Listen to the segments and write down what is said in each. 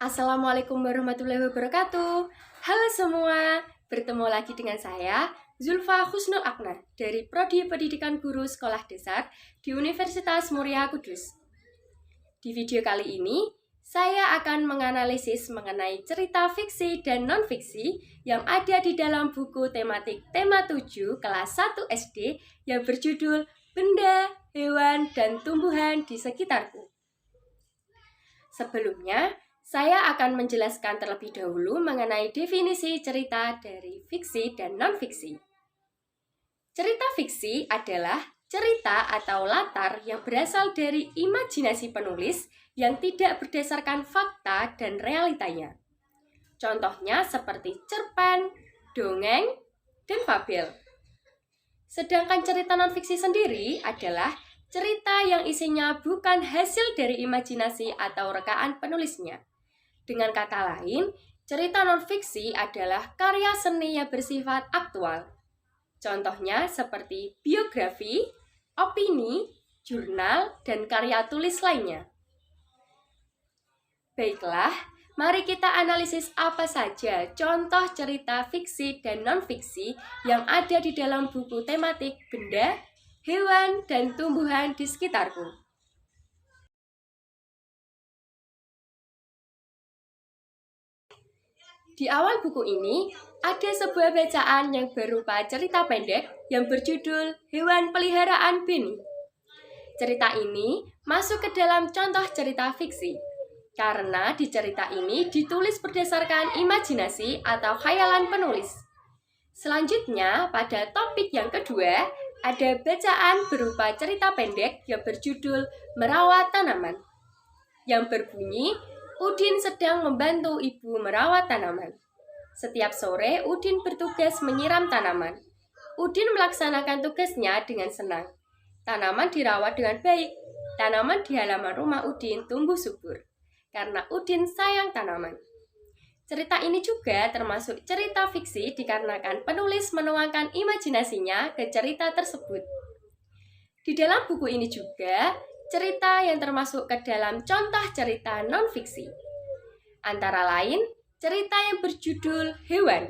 Assalamualaikum warahmatullahi wabarakatuh. Halo semua, bertemu lagi dengan saya, Zulfa Husnul Akna, dari Prodi Pendidikan Guru Sekolah Dasar di Universitas Muria Kudus. Di video kali ini, saya akan menganalisis mengenai cerita fiksi dan non-fiksi yang ada di dalam buku tematik Tema 7 kelas 1 SD yang berjudul Benda, Hewan, dan Tumbuhan di Sekitarku. Sebelumnya, saya akan menjelaskan terlebih dahulu mengenai definisi cerita dari fiksi dan non-fiksi. Cerita fiksi adalah cerita atau latar yang berasal dari imajinasi penulis yang tidak berdasarkan fakta dan realitanya. Contohnya seperti cerpen, dongeng, dan fabel. Sedangkan cerita non-fiksi sendiri adalah cerita yang isinya bukan hasil dari imajinasi atau rekaan penulisnya. Dengan kata lain, cerita non-fiksi adalah karya seni yang bersifat aktual. Contohnya seperti biografi, opini, jurnal, dan karya tulis lainnya. Baiklah, mari kita analisis apa saja contoh cerita fiksi dan non-fiksi yang ada di dalam buku tematik Benda, Hewan, dan Tumbuhan di Sekitarku. Di awal buku ini, ada sebuah bacaan yang berupa cerita pendek yang berjudul Hewan Peliharaan Benny. Cerita ini masuk ke dalam contoh cerita fiksi, karena di cerita ini ditulis berdasarkan imajinasi atau khayalan penulis. Selanjutnya, pada topik yang kedua, ada bacaan berupa cerita pendek yang berjudul Merawat Tanaman, yang berbunyi, Udin sedang membantu ibu merawat tanaman. Setiap sore, Udin bertugas menyiram tanaman. Udin melaksanakan tugasnya dengan senang. Tanaman dirawat dengan baik. Tanaman di halaman rumah Udin tumbuh subur, karena Udin sayang tanaman. Cerita ini juga termasuk cerita fiksi dikarenakan penulis menuangkan imajinasinya ke cerita tersebut. Di dalam buku ini juga, cerita yang termasuk ke dalam contoh cerita non-fiksi. Antara lain, cerita yang berjudul Hewan,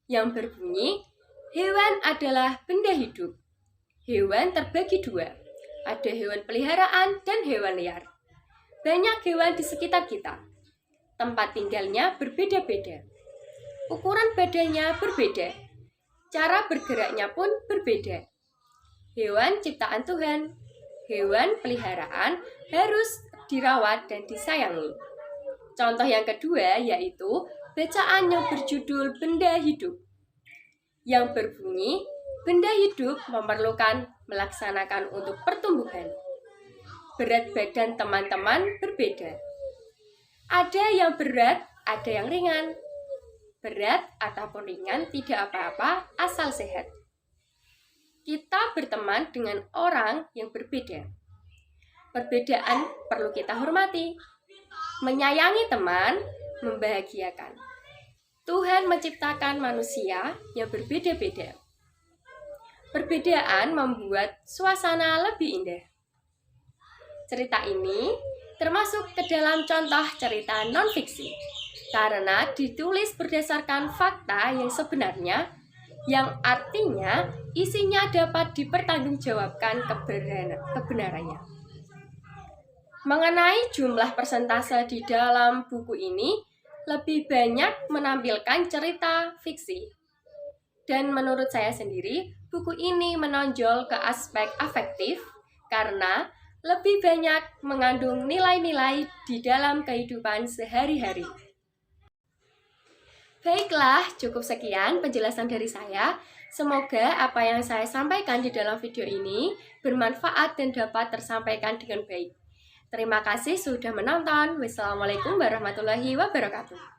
yang berbunyi, hewan adalah benda hidup. Hewan terbagi dua, ada hewan peliharaan dan hewan liar. Banyak hewan di sekitar kita. Tempat tinggalnya berbeda-beda. Ukuran badannya berbeda. Cara bergeraknya pun berbeda. Hewan ciptaan Tuhan. Hewan peliharaan harus dirawat dan disayangi. Contoh yang kedua yaitu bacaan yang berjudul Benda Hidup, yang berbunyi, benda hidup memerlukan melaksanakan untuk pertumbuhan. Berat badan teman-teman berbeda. Ada yang berat, ada yang ringan. Berat ataupun ringan tidak apa-apa asal sehat. Kita berteman dengan orang yang berbeda. Perbedaan perlu kita hormati. Menyayangi teman, membahagiakan. Tuhan menciptakan manusia yang berbeda-beda. Perbedaan membuat suasana lebih indah. Cerita ini termasuk ke dalam contoh cerita non-fiksi, karena ditulis berdasarkan fakta yang sebenarnya, yang artinya isinya dapat dipertanggungjawabkan kebenarannya. Mengenai jumlah persentase di dalam buku ini, lebih banyak menampilkan cerita fiksi. Dan menurut saya sendiri, buku ini menonjol ke aspek afektif karena lebih banyak mengandung nilai-nilai di dalam kehidupan sehari-hari. Baiklah, cukup sekian penjelasan dari saya. Semoga apa yang saya sampaikan di dalam video ini bermanfaat dan dapat tersampaikan dengan baik. Terima kasih sudah menonton. Wassalamualaikum warahmatullahi wabarakatuh.